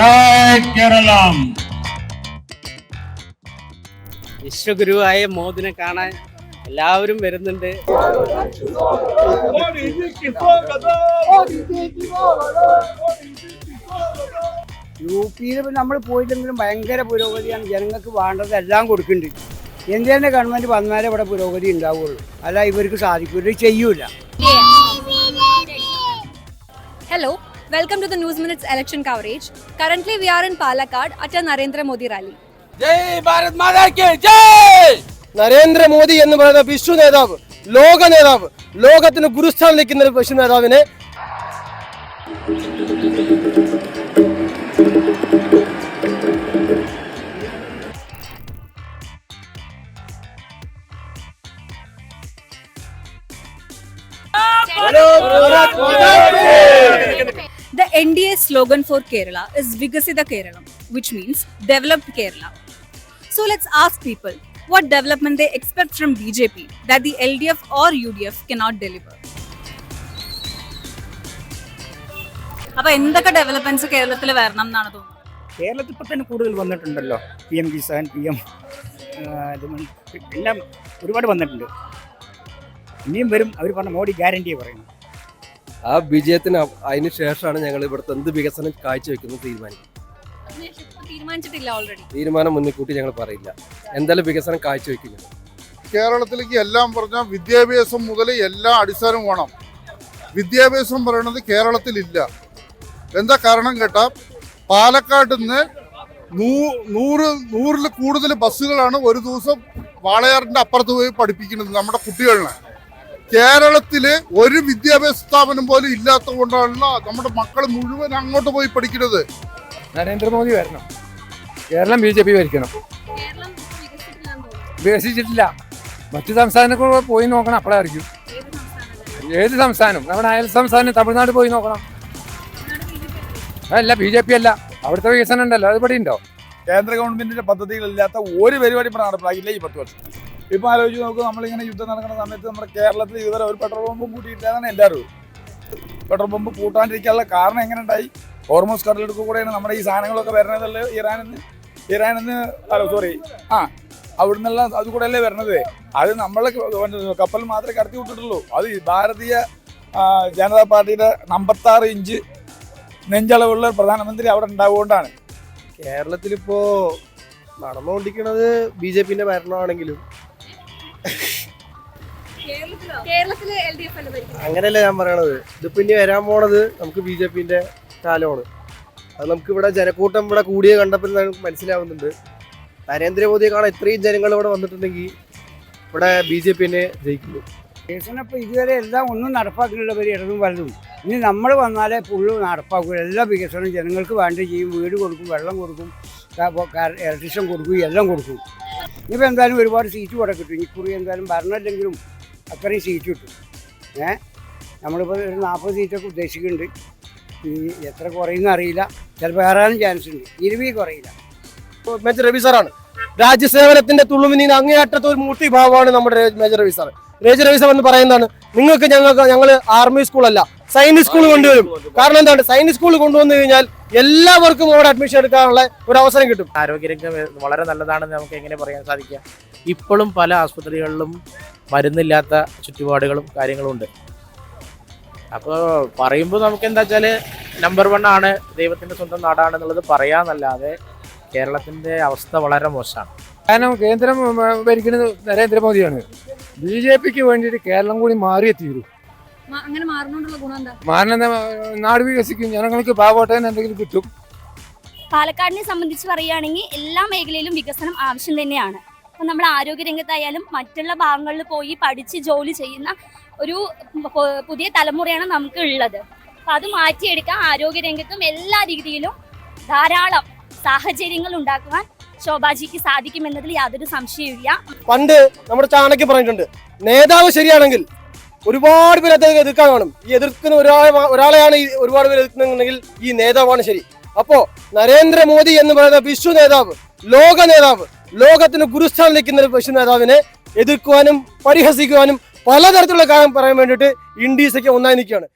ജയ് കേരളം. വിശ്വഗുരുവായ മോദിനെ കാണാൻ എല്ലാവരും വരുന്നുണ്ട്. യു.പിയിൽ നമ്മൾ പോയില്ലെങ്കിലും ഭയങ്കര പുരോഗതിയാണ്. ജനങ്ങൾക്ക് വേണ്ടത് എല്ലാം കൊടുക്കുന്നുണ്ട്. ഇന്ത്യൻ്റെ ഗവൺമെൻറ് വന്നാലേ ഇവിടെ പുരോഗതി ഉണ്ടാവുകയുള്ളൂ, അല്ല ഇവർക്ക് സാധിക്കില്ല, ചെയ്യൂല. Hello, welcome to the News Minutes election coverage. Currently we are in Palakkad at a Narendra Modi rally. ജയ് ഭാരത് മാതാ കി ജയ്. നരേന്ദ്രമോദി എന്ന് പറയുന്ന വിശ്വ നേതാവ്, ലോക നേതാവ്, ലോകത്തിന് ഗുരുസ്ഥാനം നിൽക്കുന്ന ഒരു വിശ്വ നേതാവിനെ The NDA slogan for Kerala is Vikasitha Kerala, which means developed Kerala. So let's ask people what development they expect from BJP that the LDF or UDF cannot deliver. അപ്പോൾ എന്തൊക്കെ ഡെവലപ്മെന്റ്സ് കേരളത്തിൽ വരണം എന്നാണ് തോന്നുന്നത്? കേരളത്തിൽ ഇപ്പോൾ തന്നെ കൂടുതൽ വന്നിട്ടുണ്ടല്ലോ. PM കിസാൻ, PM എല്ലാം ഒരുപാട് വന്നിട്ടുണ്ട്. ഇനിയും വരും. അവർ പറഞ്ഞ മോഡി ഗ്യാരണ്ടിയെ പറയുന്നു. ആ വിജയത്തിന് അതിന് ശേഷമാണ് ഞങ്ങൾ ഇവിടുത്തെ എന്ത് വികസനം കാഴ്ചവെക്കുന്നത് തീരുമാനിച്ചിട്ടില്ല ഓൾറെഡി. തീരുമാനം മുൻകൂട്ടി ഞങ്ങൾ പറയില്ല. എന്തായാലും വികസനം കാഴ്ചവെക്കുന്നത് കേരളത്തിലേക്ക് എല്ലാം പറഞ്ഞാൽ വിദ്യാഭ്യാസം മുതൽ എല്ലാ അടിസ്ഥാനവും വേണം. വിദ്യാഭ്യാസം പറയണത് കേരളത്തിലില്ല. എന്താ കാരണം കേട്ടാൽ പാലക്കാട് നിന്ന് 100 കൂടുതൽ ബസ്സുകളാണ് ഒരു ദിവസം വാളയാറിന്റെ അപ്പുറത്ത് പോയി പഠിപ്പിക്കുന്നത് നമ്മുടെ കുട്ടികളിനെ. കേരളത്തില് ഒരു വിദ്യാഭ്യാസ സ്ഥാപനം പോലും ഇല്ലാത്തത് കൊണ്ടാണല്ലോ നമ്മുടെ മക്കൾ മുഴുവൻ അങ്ങോട്ട് പോയി പഠിക്കുന്നത്. നരേന്ദ്രമോദി വരണം. കേരളം BJP ഭരിക്കണം. വികസിച്ചിട്ടില്ല. മറ്റു സംസ്ഥാനങ്ങൾ പോയി നോക്കണം, അപ്പോഴായിരിക്കും. ഏത് സംസ്ഥാനം? നമ്മുടെ അയൽ സംസ്ഥാനം തമിഴ്നാട് പോയി നോക്കണം. അല്ല, BJP അല്ല. അവിടുത്തെ വികസനം ഉണ്ടല്ലോ, അത് ഇവിടെ ഉണ്ടോ? കേന്ദ്ര ഗവൺമെന്റിന്റെ പദ്ധതികളില്ലാത്ത ഒരു പരിപാടി ഇവിടെ നടപ്പിലാക്കില്ല ഈ 10 വർഷം. ഇപ്പം ആലോചിച്ച് നോക്കുക, നമ്മളിങ്ങനെ യുദ്ധം നടക്കുന്ന സമയത്ത് നമ്മുടെ കേരളത്തിൽ ഇതുവരെ ഒരു പെട്രോൾ പമ്പ് കൂട്ടിയിട്ടില്ല എന്നാണ് എൻ്റെ അറിവ്. പെട്രോൾ പമ്പ് കൂട്ടാണ്ടിരിക്കാനുള്ള കാരണം എങ്ങനെ ഉണ്ടായി? ഹോർമോസ് കടലെടുക്കുക കൂടെയാണ് നമ്മുടെ ഈ സാധനങ്ങളൊക്കെ വരുന്നതല്ലേ ഇറാനിന്ന് അവിടുന്നുള്ള അത് കൂടെ അല്ലേ വരണത്. അത് നമ്മളെ കപ്പൽ മാത്രമേ കടത്തി വിട്ടിട്ടുള്ളൂ. അത് ഭാരതീയ ജനതാ പാർട്ടിയുടെ 56 ഇഞ്ച് നെഞ്ചളവുള്ള പ്രധാനമന്ത്രി അവിടെ ഉണ്ടാവുകൊണ്ടാണ്. കേരളത്തിലിപ്പോ നടന്നുകൊണ്ടിരിക്കുന്നത് BJPന്റെ ഭരണമാണെങ്കിലും അങ്ങനെയല്ല ഞാൻ പറയണത്. ഇതിപ്പോ ഇനി വരാൻ പോണത് നമുക്ക് BJPന്റെ കാലമാണ്. അത് നമുക്ക് ഇവിടെ ജനക്കൂട്ടം ഇവിടെ കൂടിയ കണ്ടപ്പോൾ നമുക്ക് മനസ്സിലാവുന്നുണ്ട്. നരേന്ദ്രമോദിയെ കാണാൻ ഇത്രയും ജനങ്ങൾ ഇവിടെ വന്നിട്ടുണ്ടെങ്കിൽ ഇവിടെ BJPനെ ജയിക്കുന്നു. വികസനം ഇപ്പോൾ ഇതുവരെ എല്ലാം ഒന്നും നടപ്പാക്കുന്നുള്ളവർ ഇടതും വലുതും. ഇനി നമ്മൾ വന്നാലേ ഫുള്ള് നടപ്പാക്കും. എല്ലാ വികസനം ജനങ്ങൾക്ക് വേണ്ടി ചെയ്യും. വീട് കൊടുക്കും, വെള്ളം കൊടുക്കും, ഇലക്ട്രീഷ്യൻ കൊടുക്കും, എല്ലാം കൊടുക്കും. ഇനിയിപ്പോൾ എന്തായാലും ഒരുപാട് സീറ്റ് കൂടെ കിട്ടും. ഇക്കുറി എന്തായാലും ഭരണമില്ലെങ്കിലും അത്രയും സീറ്റ് കിട്ടും. നമ്മളിപ്പോൾ ഒരു 40 സീറ്റൊക്കെ ഉദ്ദേശിക്കുന്നുണ്ട്. ഇനി എത്ര കുറയുന്ന അറിയില്ല. ചിലപ്പോൾ ഏറാനും ചാൻസ് ഉണ്ട്. 20 കുറയില്ല. മേജർ രവി സാറാണ് രാജ്യസേവനത്തിന്റെ തുളുമിനീന്ന് അങ്ങേയറ്റത്തെ ഒരു മൂർത്തി ഭാവമാണ് നമ്മുടെ major Ravi sir. Major Ravi sir എന്ന് പറയുന്നതാണ്, ഞങ്ങൾ ആർമി സ്കൂളല്ല സൈനിക് സ്കൂൾ കൊണ്ടുവരും. കാരണം എന്താണ്? സൈനിക് സ്കൂൾ കൊണ്ടുവന്നു കഴിഞ്ഞാൽ എല്ലാവർക്കും അവിടെ അഡ്മിഷൻ എടുക്കാനുള്ള ഒരു അവസരം കിട്ടും. ആരോഗ്യരംഗം വളരെ നല്ലതാണെന്ന് നമുക്ക് എങ്ങനെ പറയാൻ സാധിക്കുക? ഇപ്പോഴും പല ആശുപത്രികളിലും മരുന്നില്ലാത്ത ചുറ്റുപാടുകളും കാര്യങ്ങളും ഉണ്ട്. അപ്പോൾ പറയുമ്പോൾ നമുക്ക് എന്താ വെച്ചാൽ നമ്പർ 1 ആണ്, ദൈവത്തിൻ്റെ സ്വന്തം നാടാണെന്നുള്ളത് പറയാന്നല്ലാതെ കേരളത്തിൻ്റെ അവസ്ഥ വളരെ മോശമാണ്. കാരണം കേന്ദ്രം ഭരിക്കുന്നത് നരേന്ദ്രമോദിയാണ്. BJPക്ക് വേണ്ടിയിട്ട് കേരളം കൂടി മാറിയേ തീരൂ. അങ്ങനെ മാറുന്നോണ്ടുള്ള ഗുണം എന്താ? മാറുന്ന നാട് വികസിക്കും, ജനങ്ങൾക്ക് പാവപ്പെട്ടതിന് എന്തെങ്കിലും കിട്ടും. പാലക്കാടിനെ സംബന്ധിച്ച് പറയുകയാണെങ്കിൽ എല്ലാ മേഖലയിലും വികസനം ആവശ്യം തന്നെയാണ്. അപ്പം നമ്മൾ ആരോഗ്യരംഗത്തായാലും മറ്റുള്ള ഭാഗങ്ങളിൽ പോയി പഠിച്ച് ജോലി ചെയ്യുന്ന ഒരു പുതിയ തലമുറയാണ് നമുക്ക് ഉള്ളത്. അപ്പം അത് മാറ്റിയെടുക്കാൻ ആരോഗ്യരംഗത്തും എല്ലാ രീതിയിലും ധാരാളം സാഹചര്യങ്ങൾ ഉണ്ടാക്കുവാൻ ശോഭാജിക്ക് സാധിക്കുമെന്നതിൽ യാതൊരു സംശയമില്ല. പണ്ട് നമ്മുടെ ചാണക്യൻ പറഞ്ഞിട്ടുണ്ട്, നേതാവ് ശരിയാണെങ്കിൽ ഒരുപാട് പേര് അദ്ദേഹം എതിർക്കാൻ കാണും. ഈ എതിർക്കുന്ന ഒരാളെയാണ് ഒരുപാട് പേര് എതിർക്കുന്നുണ്ടെങ്കിൽ ഈ നേതാവാണ് ശരി. അപ്പോ നരേന്ദ്രമോദി എന്ന് പറയുന്ന വിശ്വ നേതാവ്, ലോക നേതാവ്, ലോകത്തിന് ഗുരുസ്ഥാനം നിൽക്കുന്ന ഒരു വിശ്വ നേതാവിനെ എതിർക്കുവാനും പരിഹസിക്കുവാനും പലതരത്തിലുള്ള കാര്യം പറയാൻ വേണ്ടിയിട്ട് ഇന്ത്യസൊക്കെ ഒന്നായി നിൽക്കുകയാണ്.